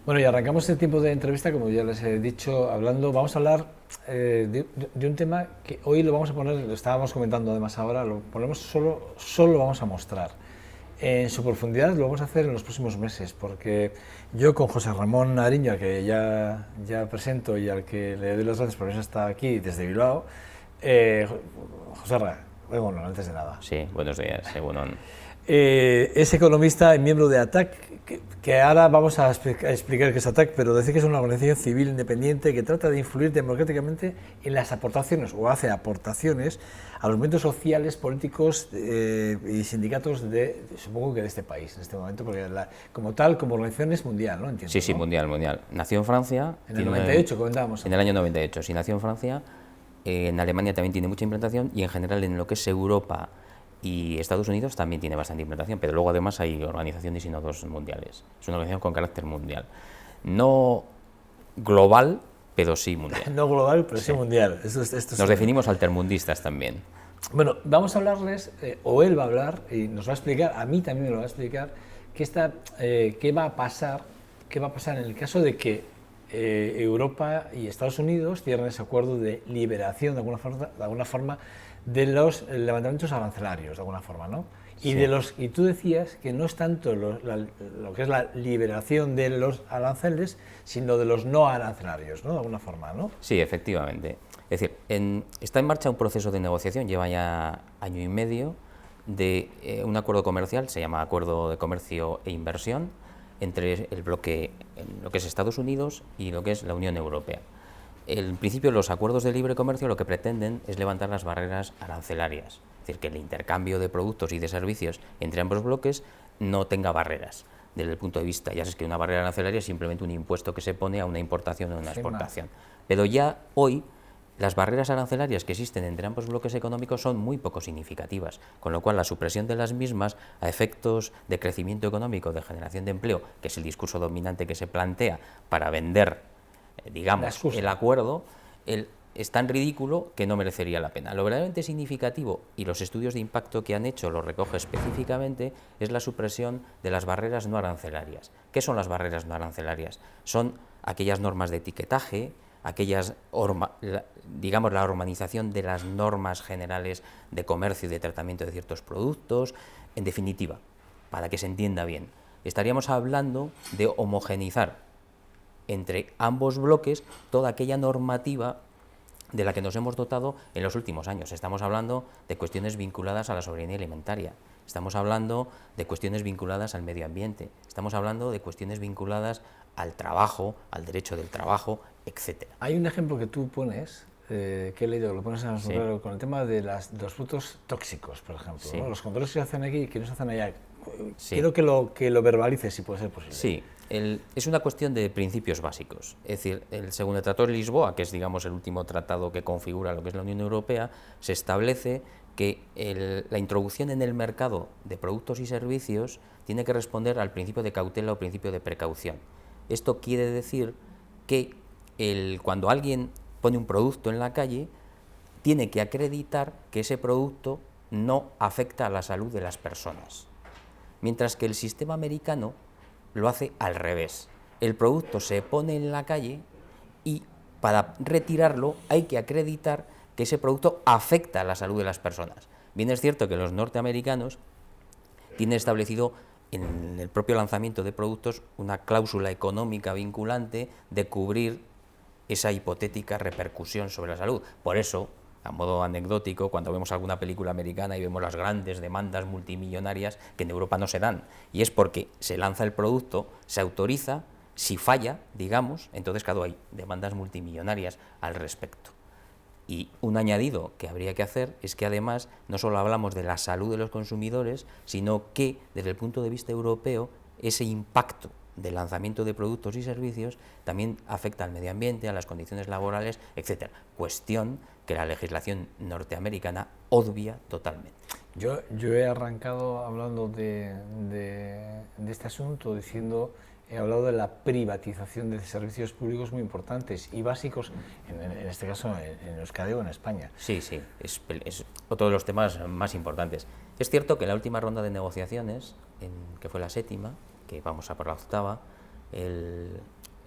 Bueno, y arrancamos el tiempo de entrevista, como ya les he dicho, vamos a hablar de un tema que hoy lo vamos a poner, lo estábamos comentando además ahora, lo ponemos solo lo vamos a mostrar. En su profundidad lo vamos a hacer en los próximos meses, porque yo con José Ramón Ariño, al que ya presento y al que le doy las gracias por haber estado aquí desde Bilbao, eh, José Ramón, bueno, antes de nada. Sí, buenos días, Egunon. Es economista y miembro de ATTAC, que ahora vamos a explicar qué es ATTAC, pero decir que es una organización civil independiente que trata de influir democráticamente en las aportaciones, o hace aportaciones, a los movimientos sociales, políticos y sindicatos supongo que de este país en este momento, porque como tal, como organización es mundial, ¿no? Entiendo, Sí, sí, ¿no? mundial. Nació en Francia. En el 98 comentábamos. En el año 98, sí, nació en Francia. En Alemania también tiene mucha implantación y en general en lo que es Europa y Estados Unidos también tiene bastante implantación, pero luego además hay organizaciones y sínodos mundiales. Es una organización con carácter mundial. No global, pero sí mundial. No global, pero sí mundial. Nos definimos altermundistas también. Bueno, vamos a hablarles, o él va a hablar y nos va a explicar, a mí también me lo va a explicar, qué va a pasar en el caso de que Europa y Estados Unidos cierren ese acuerdo de liberación de alguna forma de los levantamientos arancelarios, de alguna forma, ¿no? Y, Sí. y tú decías que no es tanto lo que es la liberación de los aranceles, sino de los no arancelarios, ¿no? De alguna forma, ¿no? Sí, efectivamente. Es decir, está en marcha un proceso de negociación, lleva ya año y medio, de un acuerdo comercial, se llama Acuerdo de Comercio e Inversión, entre el bloque, lo que es Estados Unidos y lo que es la Unión Europea. En principio, los acuerdos de libre comercio lo que pretenden es levantar las barreras arancelarias, es decir, que el intercambio de productos y de servicios entre ambos bloques no tenga barreras. Desde el punto de vista, ya sabes que una barrera arancelaria es simplemente un impuesto que se pone a una importación o a una exportación. Pero ya hoy las barreras arancelarias que existen entre ambos bloques económicos son muy poco significativas, con lo cual la supresión de las mismas a efectos de crecimiento económico, de generación de empleo, que es el discurso dominante que se plantea para vender digamos, el acuerdo, es tan ridículo que no merecería la pena. Lo verdaderamente significativo, y los estudios de impacto que han hecho lo recoge específicamente, es la supresión de las barreras no arancelarias. ¿Qué son las barreras no arancelarias? Son aquellas normas de etiquetaje, digamos, la hormonización de las normas generales de comercio y de tratamiento de ciertos productos. En definitiva, para que se entienda bien, estaríamos hablando de homogeneizar entre ambos bloques toda aquella normativa de la que nos hemos dotado en los últimos años. Estamos hablando de cuestiones vinculadas a la soberanía alimentaria, estamos hablando de cuestiones vinculadas al medio ambiente, estamos hablando de cuestiones vinculadas al trabajo, al derecho del trabajo, etc. Hay un ejemplo que tú pones, que he leído, que lo pones en el sombrero, con el tema de los frutos tóxicos, por ejemplo, ¿no? Los controles que se hacen aquí y que no se hacen allá. Quiero que lo verbalices, si puede ser posible. Sí, es una cuestión de principios básicos. Es decir, según el Tratado de Lisboa, que es, digamos, el último tratado que configura lo que es la Unión Europea, se establece que la introducción en el mercado de productos y servicios tiene que responder al principio de cautela o principio de precaución. Esto quiere decir que cuando alguien pone un producto en la calle, tiene que acreditar que ese producto no afecta a la salud de las personas. Mientras que el sistema americano lo hace al revés. El producto se pone en la calle y para retirarlo hay que acreditar que ese producto afecta a la salud de las personas. Bien es cierto que los norteamericanos tienen establecido en el propio lanzamiento de productos una cláusula económica vinculante de cubrir esa hipotética repercusión sobre la salud. Por eso, a modo anecdótico, cuando vemos alguna película americana y vemos las grandes demandas multimillonarias que en Europa no se dan, y es porque se lanza el producto, se autoriza, si falla, digamos, entonces claro, hay demandas multimillonarias al respecto. Y un añadido que habría que hacer es que además no solo hablamos de la salud de los consumidores, sino que desde el punto de vista europeo ese impacto del lanzamiento de productos y servicios también afecta al medio ambiente, a las condiciones laborales, etc. Cuestión que la legislación norteamericana obvia totalmente. Yo he arrancado hablando de este asunto he hablado de la privatización de servicios públicos muy importantes y básicos, en este caso en Euskadi o en España. Sí, es otro de los temas más importantes. Es cierto que en la última ronda de negociaciones, que fue la séptima, que vamos a por la octava,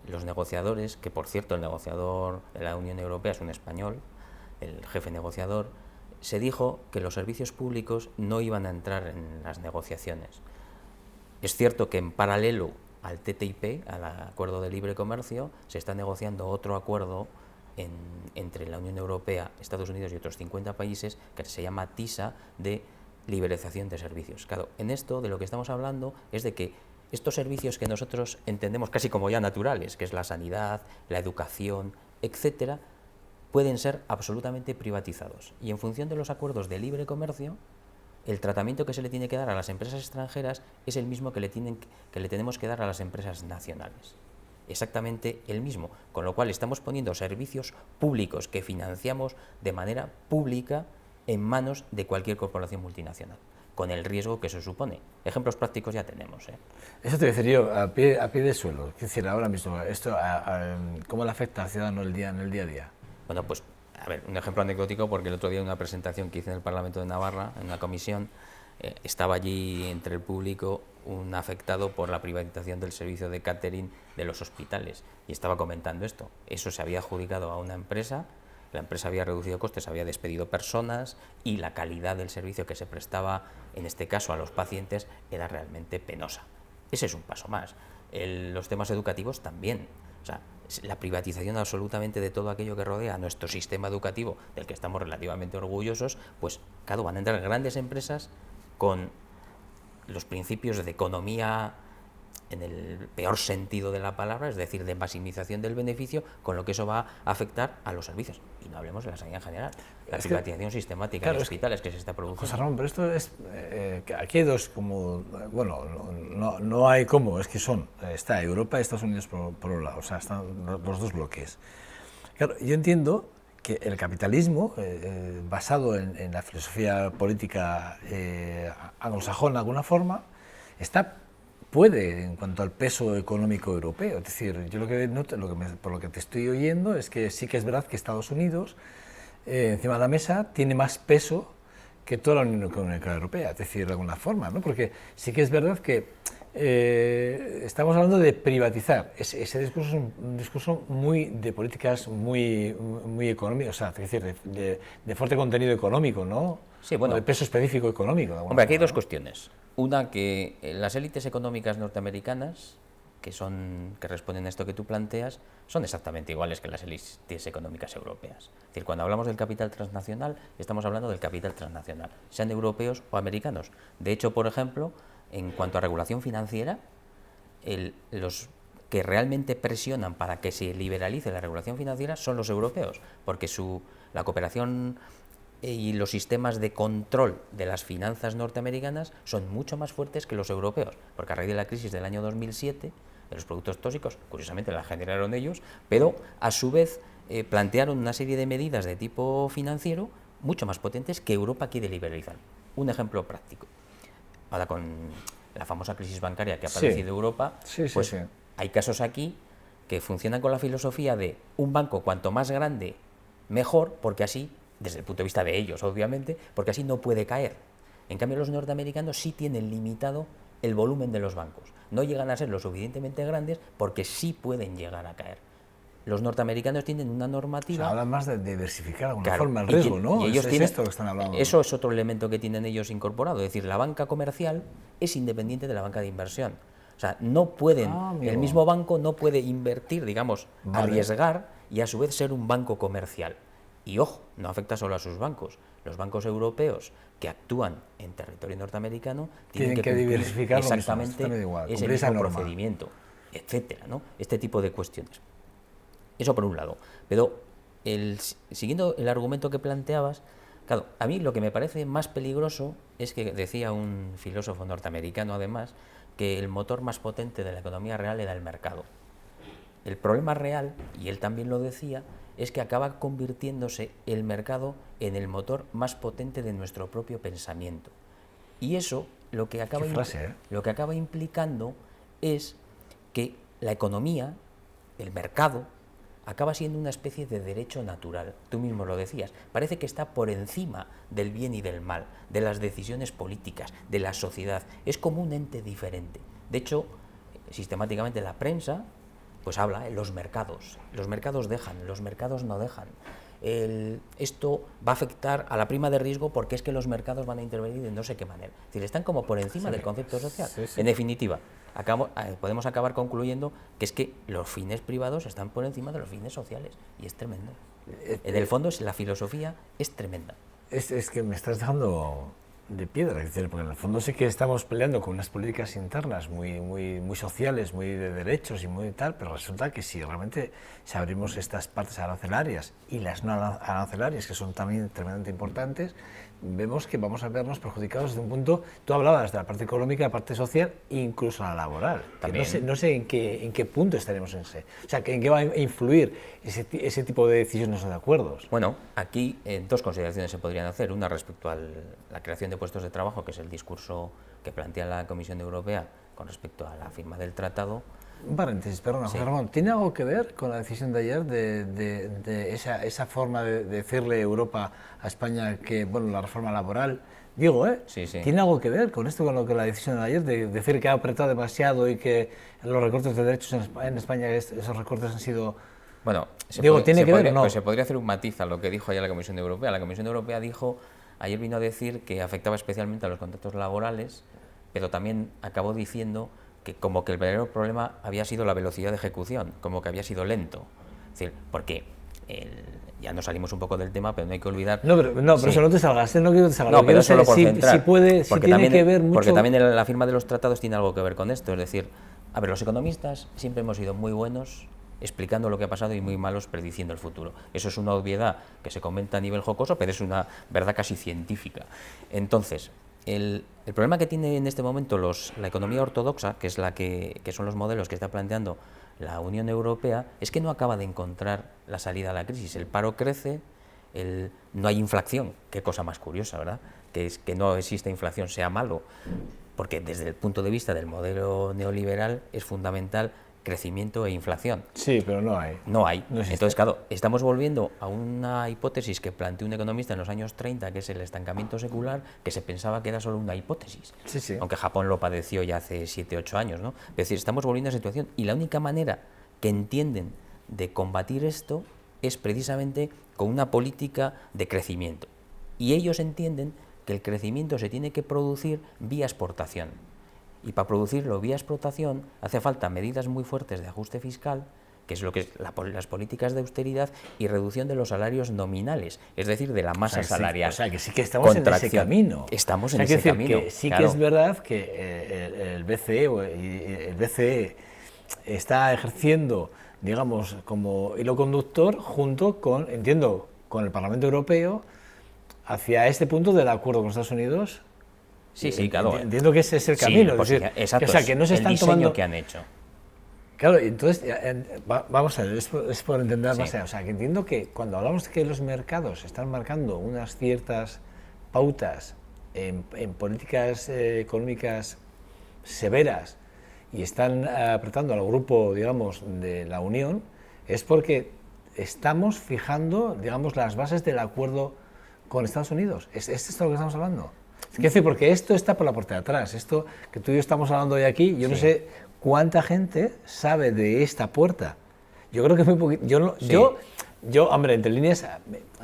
los negociadores, que por cierto el negociador de la Unión Europea es un español, el jefe negociador, se dijo que los servicios públicos no iban a entrar en las negociaciones. Es cierto que en paralelo al TTIP, al Acuerdo de Libre Comercio, se está negociando otro acuerdo entre la Unión Europea, Estados Unidos y otros 50 países, que se llama TISA, de liberalización de servicios. Claro, en esto de lo que estamos hablando es de que estos servicios que nosotros entendemos casi como ya naturales, que es la sanidad, la educación, etcétera, pueden ser absolutamente privatizados. Y en función de los acuerdos de libre comercio, el tratamiento que se le tiene que dar a las empresas extranjeras es el mismo que le tenemos que dar a las empresas nacionales. Exactamente el mismo, con lo cual estamos poniendo servicios públicos que financiamos de manera pública en manos de cualquier corporación multinacional, con el riesgo que eso supone. Ejemplos prácticos ya tenemos. Eso te voy a decir yo, a pie de suelo. Es decir, ahora mismo, esto, ¿cómo le afecta al ciudadano en el día a día? Bueno, pues, a ver, un ejemplo anecdótico, porque el otro día en una presentación que hice en el Parlamento de Navarra, en una comisión, estaba allí entre el público un afectado por la privatización del servicio de catering de los hospitales, y estaba comentando esto. Eso se había adjudicado a una empresa, la empresa había reducido costes, había despedido personas, y la calidad del servicio que se prestaba, en este caso a los pacientes, era realmente penosa. Ese es un paso más. Los temas educativos también. O sea, la privatización absolutamente de todo aquello que rodea a nuestro sistema educativo, del que estamos relativamente orgullosos, pues claro, van a entrar grandes empresas con los principios de economía en el peor sentido de la palabra, es decir, de maximización del beneficio, con lo que eso va a afectar a los servicios. Y no hablemos de la sanidad en general, la privatización sistemática de hospitales que se está produciendo. José Ramón, pero esto es, aquí hay dos como, bueno, no hay cómo, es que está Europa y Estados Unidos por un lado, o sea, están los dos bloques. Claro, yo entiendo que el capitalismo, basado en la filosofía política anglosajona de alguna forma, puede en cuanto al peso económico europeo. Es decir, yo por lo que te estoy oyendo es que sí que es verdad que Estados Unidos, encima de la mesa, tiene más peso que toda la Unión Económica Europea, es decir, de alguna forma, ¿no? Porque sí que es verdad que estamos hablando de privatizar. Ese discurso es un discurso de políticas muy económicas, o sea, es decir, de fuerte contenido económico, ¿no? Sí, bueno, o de peso específico económico. Hombre, aquí hay dos cuestiones. Una, que las élites económicas norteamericanas, que responden a esto que tú planteas, son exactamente iguales que las élites económicas europeas. Es decir, cuando hablamos del capital transnacional, estamos hablando del capital transnacional, sean europeos o americanos. De hecho, por ejemplo, en cuanto a regulación financiera, los que realmente presionan para que se liberalice la regulación financiera son los europeos, porque la cooperación y los sistemas de control de las finanzas norteamericanas son mucho más fuertes que los europeos, porque a raíz de la crisis del año 2007, de los productos tóxicos, curiosamente la generaron ellos, pero a su vez plantearon una serie de medidas de tipo financiero mucho más potentes que Europa quiere liberalizar. Un ejemplo práctico. Ahora, con la famosa crisis bancaria que ha padecido Europa, pues hay casos aquí que funcionan con la filosofía de un banco cuanto más grande, mejor, porque así, desde el punto de vista de ellos, obviamente, porque así no puede caer. En cambio, los norteamericanos sí tienen limitado el volumen de los bancos. No llegan a ser lo suficientemente grandes porque sí pueden llegar a caer. Los norteamericanos tienen una normativa... O sea, hablan más de diversificar de alguna forma el riesgo, ¿no? Y ellos tienen esto que están hablando. Eso es otro elemento que tienen ellos incorporado. Es decir, la banca comercial es independiente de la banca de inversión. O sea, no pueden, el mismo banco no puede invertir, digamos, arriesgar y a su vez ser un banco comercial. Y ojo, no afecta solo a sus bancos. Los bancos europeos que actúan en territorio norteamericano tienen que diversificar exactamente ese mismo procedimiento, etcétera, ¿no? Este tipo de cuestiones. Eso por un lado. Pero siguiendo el argumento que planteabas, claro, a mí lo que me parece más peligroso es que decía un filósofo norteamericano, además, que el motor más potente de la economía real era el mercado. El problema real, y él también lo decía, es que acaba convirtiéndose el mercado en el motor más potente de nuestro propio pensamiento. Y eso lo que acaba implicando es que la economía, el mercado, acaba siendo una especie de derecho natural. Tú mismo lo decías. Parece que está por encima del bien y del mal, de las decisiones políticas, de la sociedad. Es como un ente diferente. De hecho, sistemáticamente la prensa pues habla, los mercados dejan, los mercados no dejan. Esto va a afectar a la prima de riesgo porque es que los mercados van a intervenir de no sé qué manera. Es decir, están como por encima del concepto social. Sí. En definitiva, podemos acabar concluyendo que es que los fines privados están por encima de los fines sociales y es tremendo. En el fondo, la filosofía es tremenda. Es que me estás dejando de piedra, es decir, porque en el fondo sí que estamos peleando con unas políticas internas muy sociales, muy de derechos y muy tal, pero resulta que si realmente si abrimos estas partes arancelarias y las no arancelarias, que son también tremendamente importantes, vemos que vamos a vernos perjudicados desde un punto, tú hablabas de la parte económica, la parte social e incluso la laboral. No sé en qué punto estaremos en ese, o sea, en qué va a influir ese tipo de decisiones o de acuerdos. Bueno, aquí dos consideraciones se podrían hacer. Una respecto a la creación de puestos de trabajo, que es el discurso que plantea la Comisión Europea con respecto a la firma del tratado. Un paréntesis, perdona, José Ramón, ¿tiene algo que ver con la decisión de ayer de esa forma de decirle Europa a España que, bueno, la reforma laboral, digo, Sí. ¿tiene algo que ver con esto, con lo que la decisión de ayer de decir que ha apretado demasiado y que los recortes de derechos en España, esos recortes han sido... Bueno, ¿tiene que ver o no? Pues se podría hacer un matiz a lo que dijo ayer la Comisión Europea. La Comisión Europea ayer vino a decir que afectaba especialmente a los contratos laborales, pero también acabó diciendo que como que el verdadero problema había sido la velocidad de ejecución, como que había sido lento. Es decir, porque ya nos salimos un poco del tema, pero no hay que olvidar... pero eso no te salgas, no quiero que te salgas. No, pero solo por centrar. Si tiene que ver mucho... Porque también la firma de los tratados tiene algo que ver con esto. Es decir, a ver, los economistas siempre hemos sido muy buenos explicando lo que ha pasado y muy malos prediciendo el futuro. Eso es una obviedad que se comenta a nivel jocoso, pero es una verdad casi científica. Entonces, el problema que tiene en este momento la economía ortodoxa, que es que son los modelos que está planteando la Unión Europea, es que no acaba de encontrar la salida a la crisis. El paro crece, no hay inflación, qué cosa más curiosa, ¿verdad? Que no exista inflación sea malo, porque desde el punto de vista del modelo neoliberal es fundamental crecimiento e inflación. Sí, pero no hay. No hay. Entonces, claro, estamos volviendo a una hipótesis que planteó un economista en los años 30, que es el estancamiento secular, que se pensaba que era solo una hipótesis. Sí. Aunque Japón lo padeció ya hace 7, 8 años, ¿no? Es decir, estamos volviendo a esa situación y la única manera que entienden de combatir esto es precisamente con una política de crecimiento. Y ellos entienden que el crecimiento se tiene que producir vía exportación. Y para producirlo vía exportación hace falta medidas muy fuertes de ajuste fiscal, que es lo que es las políticas de austeridad y reducción de los salarios nominales, es decir, de la masa salarial. O sea, que sí que estamos en ese camino. Estamos en ese camino. Que sí, claro, que es verdad que el BCE está ejerciendo, digamos, como hilo conductor junto con, entiendo, con el Parlamento Europeo hacia este punto del acuerdo con Estados Unidos. Sí, claro. Entiendo que ese es el camino. Sí, es decir, exacto, o sea, que no se están tomando que han hecho. Claro, entonces, vamos a ver, es por entender más allá. O sea, que entiendo que cuando hablamos de que los mercados están marcando unas ciertas pautas en políticas económicas severas y están apretando al grupo, digamos, de la Unión, es porque estamos fijando, digamos, las bases del acuerdo con Estados Unidos. ¿Es esto lo que estamos hablando? Es decir, porque esto está por la puerta de atrás. Esto que tú y yo estamos hablando hoy aquí, yo no sé cuánta gente sabe de esta puerta. Yo creo que muy poquito. Yo, hombre, entre líneas,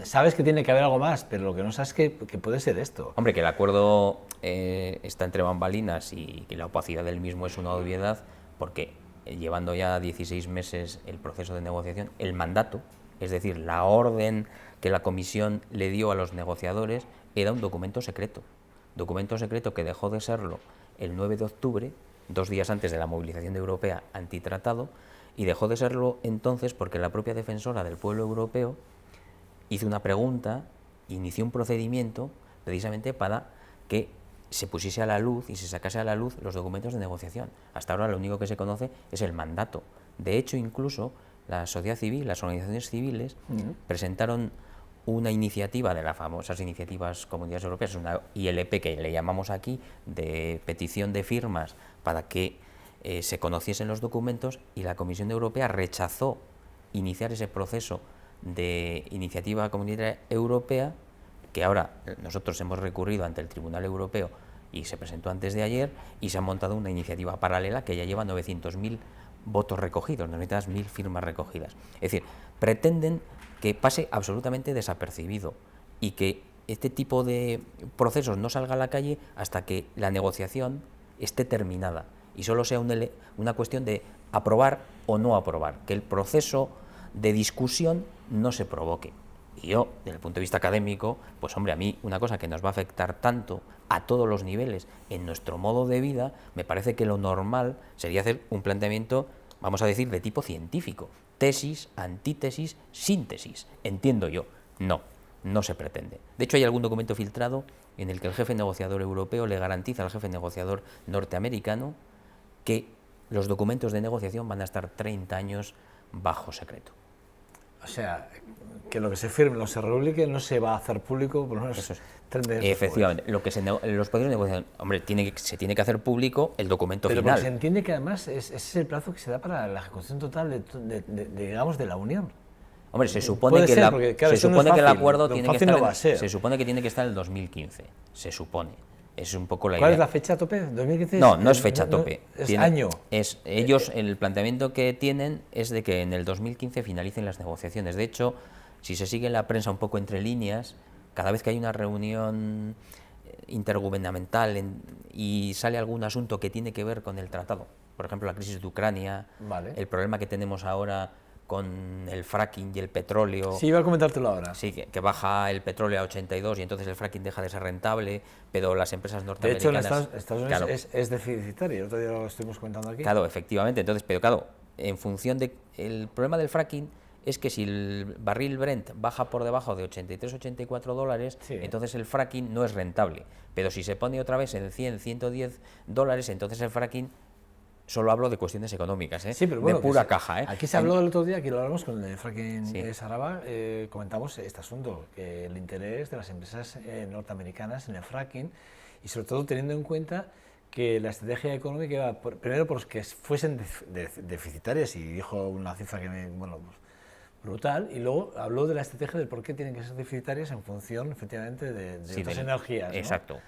sabes que tiene que haber algo más, pero lo que no sabes es que puede ser esto. Hombre, que el acuerdo está entre bambalinas y que la opacidad del mismo es una obviedad, porque llevando ya 16 meses el proceso de negociación, el mandato, es decir, la orden que la Comisión le dio a los negociadores, era un documento secreto que dejó de serlo el 9 de octubre, 2 días antes de la movilización europea antitratado, y dejó de serlo entonces porque la propia defensora del pueblo europeo hizo una pregunta, inició un procedimiento precisamente para que se pusiese a la luz y se sacase a la luz los documentos de negociación. Hasta ahora lo único que se conoce es el mandato. De hecho, incluso la sociedad civil, las organizaciones civiles, presentaron una iniciativa de las famosas iniciativas comunitarias europeas, una ILP que le llamamos aquí, de petición de firmas para que se conociesen los documentos, y la Comisión Europea rechazó iniciar ese proceso de iniciativa comunitaria europea, que ahora nosotros hemos recurrido ante el Tribunal Europeo y se presentó antes de ayer, y se ha montado una iniciativa paralela que ya lleva 900.000 votos recogidos, 900.000 firmas recogidas. Es decir, pretenden que pase absolutamente desapercibido y que este tipo de procesos no salga a la calle hasta que la negociación esté terminada y solo sea una cuestión de aprobar o no aprobar, que el proceso de discusión no se provoque. Y yo, desde el punto de vista académico, pues hombre, a mí una cosa que nos va a afectar tanto a todos los niveles en nuestro modo de vida, me parece que lo normal sería hacer un planteamiento, vamos a decir, de tipo científico. Tesis, antítesis, síntesis. Entiendo yo. No se pretende. De hecho, hay algún documento filtrado en el que el jefe negociador europeo le garantiza al jefe negociador norteamericano que los documentos de negociación van a estar 30 años bajo secreto. O sea, que lo que se firme, lo que se publique, no se va a hacer público por lo menos. Eso es. Efectivamente, lo que los procesos de negociación, hombre, se tiene que hacer público el documento pero final. Pero se entiende que además ese es el plazo que se da para la ejecución total digamos, de la Unión. Hombre, se supone que, claro, se supone no que el acuerdo tiene que estar no se supone que tiene que estar en el 2015, se supone. Es un poco la ¿Cuál idea. es la fecha tope? ¿2015? No es fecha tope. Es año. Ellos, el planteamiento que tienen es de que en el 2015 finalicen las negociaciones. De hecho, si se sigue la prensa un poco entre líneas, cada vez que hay una reunión intergubernamental y sale algún asunto que tiene que ver con el tratado, por ejemplo, la crisis de Ucrania, el problema que tenemos ahora con el fracking y el petróleo. Sí, iba a comentártelo ahora. Sí, que baja el petróleo a 82 y entonces el fracking deja de ser rentable, pero las empresas norteamericanas... De hecho, en Estados Unidos claro, es deficitario, el otro día lo estuvimos comentando aquí. Claro, efectivamente, entonces, pero claro, en función de... El problema del fracking es que si el barril Brent baja por debajo de 83-84 dólares, sí, entonces el fracking no es rentable. Pero si se pone otra vez en 100-110 dólares, entonces el fracking... Solo hablo de cuestiones económicas, sí, pero bueno, de pura caja. Aquí se habló el otro día, aquí lo hablamos con el fracking Saraba, comentamos este asunto, que el interés de las empresas norteamericanas en el fracking, y sobre todo teniendo en cuenta que la estrategia económica iba, primero porque fuesen deficitarias, y dijo una cifra que brutal, y luego habló de la estrategia del por qué tienen que ser deficitarias en función, efectivamente, de otras energías. Exacto.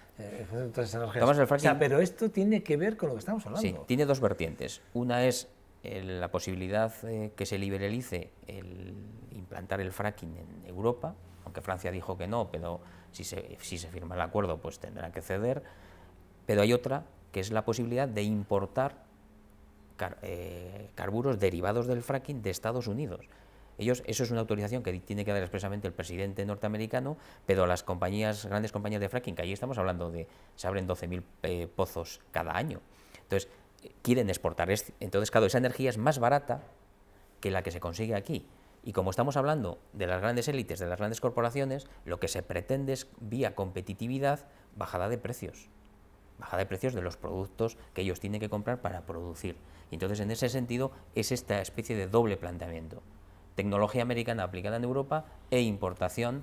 Otras energías. Pero esto tiene que ver con lo que estamos hablando. Sí, tiene dos vertientes. Una es la posibilidad que se liberalice el implantar el fracking en Europa, aunque Francia dijo que no, pero si se firma el acuerdo, pues tendrá que ceder. Pero hay otra, que es la posibilidad de importar carburos derivados del fracking de Estados Unidos. Eso es una autorización que tiene que dar expresamente el presidente norteamericano, pero las grandes compañías de fracking, que allí estamos hablando se abren 12.000 pozos cada año. Entonces, quieren exportar. Entonces, claro, esa energía es más barata que la que se consigue aquí. Y como estamos hablando de las grandes élites, de las grandes corporaciones, lo que se pretende es, vía competitividad, bajada de precios. Bajada de precios de los productos que ellos tienen que comprar para producir. Y entonces, en ese sentido, es esta especie de doble planteamiento. Tecnología americana aplicada en Europa e importación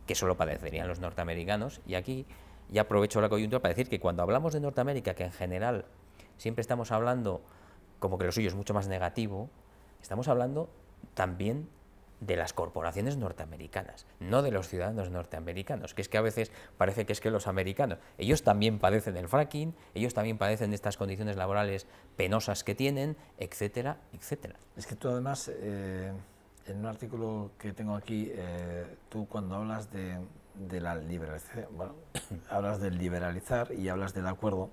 que solo padecerían los norteamericanos. Y aquí ya aprovecho la coyuntura para decir que cuando hablamos de Norteamérica, que en general siempre estamos hablando como que lo suyo es mucho más negativo, estamos hablando también de las corporaciones norteamericanas, no de los ciudadanos norteamericanos, que es que a veces parece que es que los americanos, ellos también padecen el fracking, ellos también padecen estas condiciones laborales penosas que tienen, etcétera, etcétera. Es que tú además... en un artículo que tengo aquí, tú cuando hablas de la liberalización, hablas del liberalizar y hablas del acuerdo,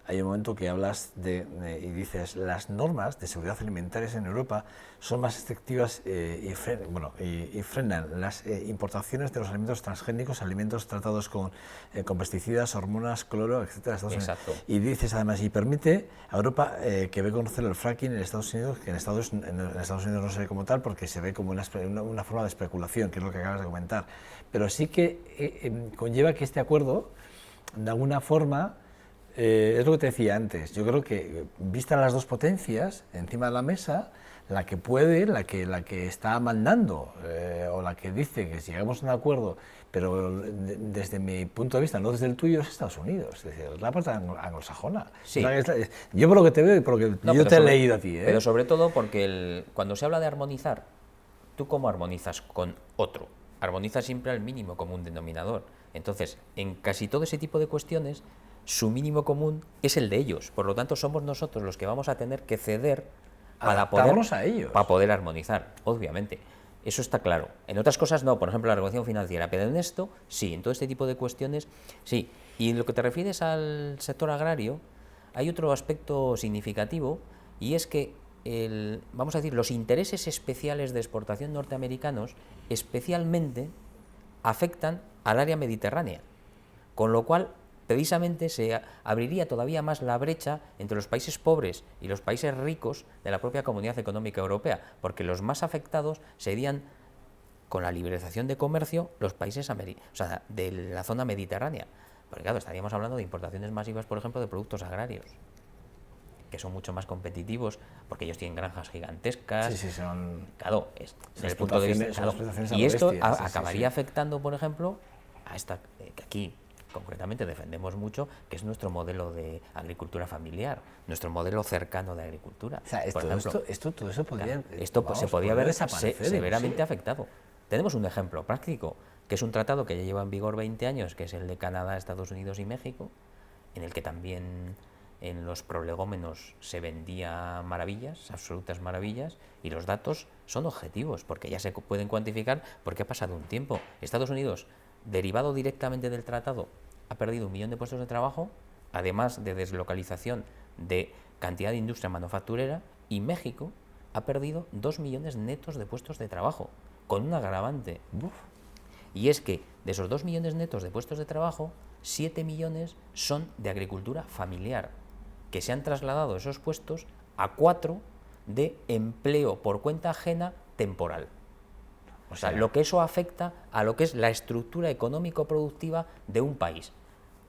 hay un momento que hablas y dices, las normas de seguridad alimentarias en Europa son más estrictivas y frenan las importaciones de los alimentos transgénicos, alimentos tratados con pesticidas, hormonas, cloro, etcétera. Exacto. Y dices además, y permite a Europa que ve conocer el fracking en Estados Unidos, que en Estados Unidos no se ve como tal porque se ve como una forma de especulación, que es lo que acabas de comentar. Pero sí que conlleva que este acuerdo, de alguna forma, es lo que te decía antes, yo creo que vistas las dos potencias encima de la mesa, la que puede, la que está mandando o la que dice que si llegamos a un acuerdo, pero desde mi punto de vista, no desde el tuyo, es Estados Unidos, es decir, es la parte anglosajona. Sí. Yo por lo que te veo y por lo que yo te he leído a ti. Pero sobre todo porque cuando se habla de armonizar, ¿tú cómo armonizas con otro? Armonizas siempre al mínimo común denominador. Entonces, en casi todo ese tipo de cuestiones, su mínimo común es el de ellos. Por lo tanto, somos nosotros los que vamos a tener que ceder adaptarnos a ellos, para poder armonizar, obviamente. Eso está claro. En otras cosas no, por ejemplo, la regulación financiera, pero en esto sí, en todo este tipo de cuestiones sí. Y en lo que te refieres al sector agrario, hay otro aspecto significativo, y es que vamos a decir, los intereses especiales de exportación norteamericanos especialmente afectan al área mediterránea, con lo cual precisamente se abriría todavía más la brecha entre los países pobres y los países ricos de la propia Comunidad Económica Europea, porque los más afectados serían, con la liberalización de comercio, los países de la zona mediterránea. Porque claro, estaríamos hablando de importaciones masivas, por ejemplo, de productos agrarios, que son mucho más competitivos, porque ellos tienen granjas gigantescas. Sí, son... Claro, desde el punto de vista... Claro, y esto acabaría afectando, por ejemplo, a esta que aquí concretamente defendemos mucho, que es nuestro modelo de agricultura familiar, nuestro modelo cercano de agricultura. O sea, todo eso podría... Esto se podría ver severamente afectado. Tenemos un ejemplo práctico, que es un tratado que ya lleva en vigor 20 años, que es el de Canadá, Estados Unidos y México, en el que también en los prolegómenos se vendía maravillas, absolutas maravillas, y los datos son objetivos, porque ya se pueden cuantificar, porque ha pasado un tiempo. Estados Unidos, derivado directamente del tratado, ha perdido 1 millón de puestos de trabajo, además de deslocalización de cantidad de industria manufacturera, y México ha perdido 2 millones netos de puestos de trabajo, con un agravante. Y es que de esos 2 millones netos de puestos de trabajo, 7 millones son de agricultura familiar, que se han trasladado esos puestos a 4 de empleo por cuenta ajena temporal. O sea, lo que eso afecta a lo que es la estructura económico-productiva de un país.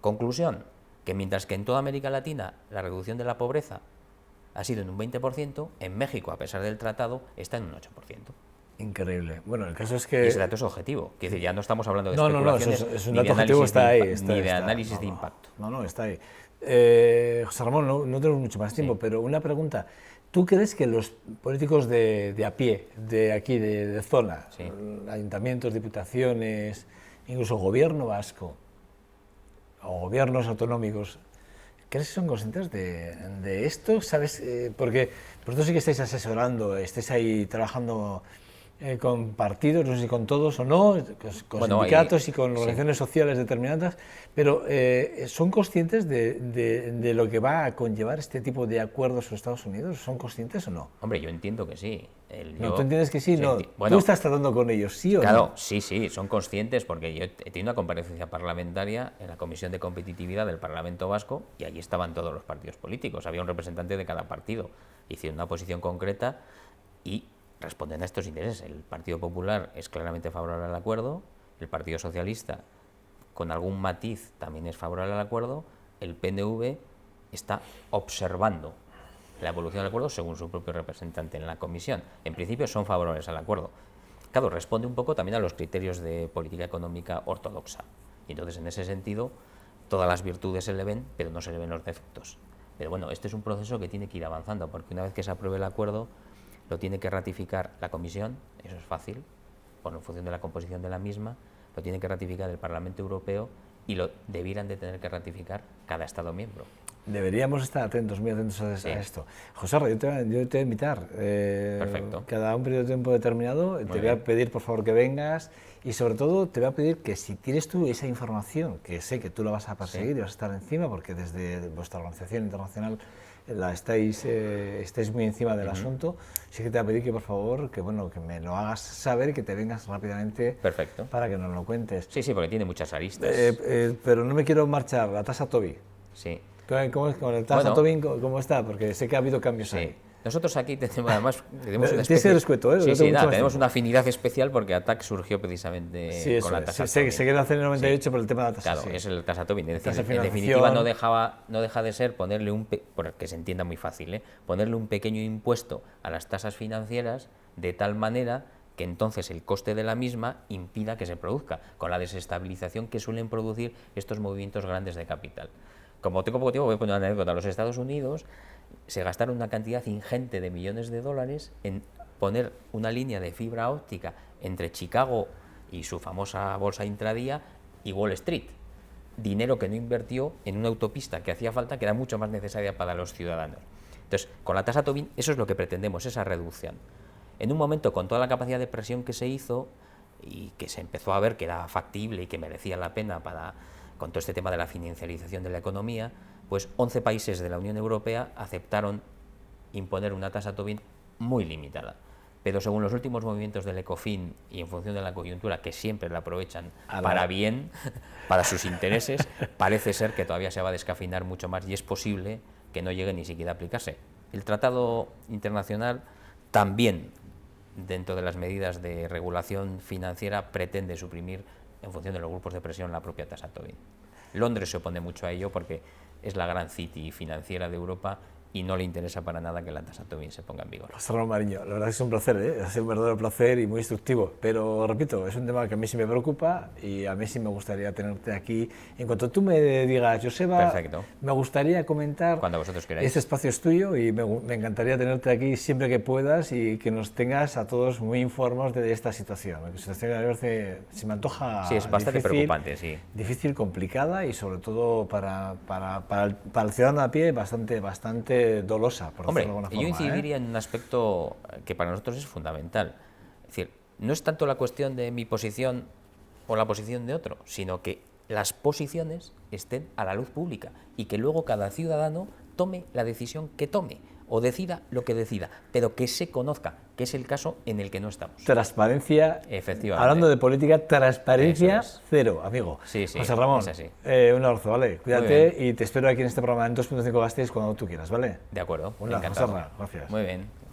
Conclusión, que mientras que en toda América Latina la reducción de la pobreza ha sido en un 20%, en México, a pesar del tratado, está en un 8%. Increíble. Bueno, el caso es que... Y ese dato es objetivo. Es decir, ya no estamos hablando de especulaciones, es un dato objetivo, está ahí. Ni de análisis de impacto. No, está ahí. José Ramón, no tenemos mucho más tiempo, pero una pregunta. ¿Tú crees que los políticos de a pie, de aquí, de zona, ayuntamientos, diputaciones, incluso gobierno vasco o gobiernos autonómicos, crees que son conscientes de esto? ¿Sabes? Porque vosotros sí que estáis asesorando, estáis ahí trabajando con partidos, no sé si con todos o no, con sindicatos y con organizaciones sociales determinadas, pero ¿son conscientes de lo que va a conllevar este tipo de acuerdos con Estados Unidos? ¿Son conscientes o no? Hombre, yo entiendo que sí. ¿Tú entiendes que sí? No. ¿Tú estás tratando con ellos, sí o no? Claro, sí, son conscientes, porque yo he tenido una comparecencia parlamentaria en la Comisión de Competitividad del Parlamento Vasco, y allí estaban todos los partidos políticos, había un representante de cada partido, hicieron una posición concreta y responden a estos intereses. El Partido Popular es claramente favorable al acuerdo, el Partido Socialista, con algún matiz, también es favorable al acuerdo, el PNV está observando la evolución del acuerdo según su propio representante en la comisión. En principio son favorables al acuerdo. Claro, responde un poco también a los criterios de política económica ortodoxa. Y entonces, en ese sentido, todas las virtudes se le ven, pero no se le ven los defectos. Pero bueno, este es un proceso que tiene que ir avanzando, porque una vez que se apruebe el acuerdo, lo tiene que ratificar la Comisión, eso es fácil, en función de la composición de la misma, lo tiene que ratificar el Parlamento Europeo y lo debieran de tener que ratificar cada Estado miembro. Deberíamos estar atentos, muy atentos a esto. José, yo te voy a invitar. Perfecto. Cada un periodo de tiempo determinado te voy a pedir, por favor, que vengas, y sobre todo te voy a pedir que si tienes tú esa información, que sé que tú la vas a perseguir y vas a estar encima, porque desde vuestra organización internacional estáis muy encima del asunto, sí que te voy a pedir que, por favor, que me lo hagas saber y que te vengas rápidamente. Perfecto. Para que nos lo cuentes. Sí, porque tiene muchas aristas. Pero no me quiero marchar, la tasa Tobin. Sí. ¿Cómo es con el tasa Tobin? ¿Cómo está? Porque sé que ha habido cambios ahí. Nosotros aquí tenemos, además, tenemos una afinidad especial, porque ATAC surgió precisamente con la tasa Tobin. Se quedó hace el 98 por el tema de la tasa. Claro, es el tasa Tobin. Es decir, en definitiva no deja de ser ponerle que se entienda muy fácil, ponerle un pequeño impuesto a las tasas financieras, de tal manera que entonces el coste de la misma impida que se produzca, con la desestabilización que suelen producir estos movimientos grandes de capital. Como tengo poco tiempo, voy a poner una anécdota. Los Estados Unidos se gastaron una cantidad ingente de millones de dólares en poner una línea de fibra óptica entre Chicago y su famosa bolsa intradía y Wall Street. dinero que no invirtió en una autopista que hacía falta, que era mucho más necesaria para los ciudadanos. Entonces, con la tasa Tobin, eso es lo que pretendemos, esa reducción. En un momento, con toda la capacidad de presión que se hizo y que se empezó a ver que era factible y que merecía la pena con todo este tema de la financiarización de la economía, pues 11 países de la Unión Europea aceptaron imponer una tasa Tobin muy limitada. Pero según los últimos movimientos del ECOFIN y en función de la coyuntura, que siempre la aprovechan para bien, para sus intereses, parece ser que todavía se va a descafeinar mucho más y es posible que no llegue ni siquiera a aplicarse. El tratado internacional también, dentro de las medidas de regulación financiera, pretende suprimir, en función de los grupos de presión, la propia tasa Tobin. Londres se opone mucho a ello porque es la gran city financiera de Europa y no le interesa para nada que la tasa Tobin se ponga en vigor. José Ramón Mariño, la verdad es que es un placer, ha sido un verdadero placer y muy instructivo, pero repito, es un tema que a mí sí me preocupa y a mí sí me gustaría tenerte aquí. En cuanto tú me digas, Joseba, perfecto, me gustaría comentar, cuando vosotros queráis. Este espacio es tuyo y me encantaría tenerte aquí siempre que puedas y que nos tengas a todos muy informados de esta situación. La situación que se me antoja sí, es bastante preocupante, sí. Difícil, complicada y sobre todo para el ciudadano a pie bastante dolosa, por Hombre, decirlo de alguna forma. Yo incidiría en un aspecto que para nosotros es fundamental. Es decir, no es tanto la cuestión de mi posición o la posición de otro, sino que las posiciones estén a la luz pública y que luego cada ciudadano tome la decisión que tome o decida lo que decida, pero que se conozca, que es el caso en el que no estamos. Transparencia, efectivamente. Hablando de política, transparencia cero, amigo. Sí, sí, José Ramón, es así. Un abrazo, ¿vale? Cuídate y te espero aquí en este programa en 2.5 Gasteiz cuando tú quieras, ¿vale? De acuerdo, Un abrazo, encantado. José Ramón, gracias. Muy bien.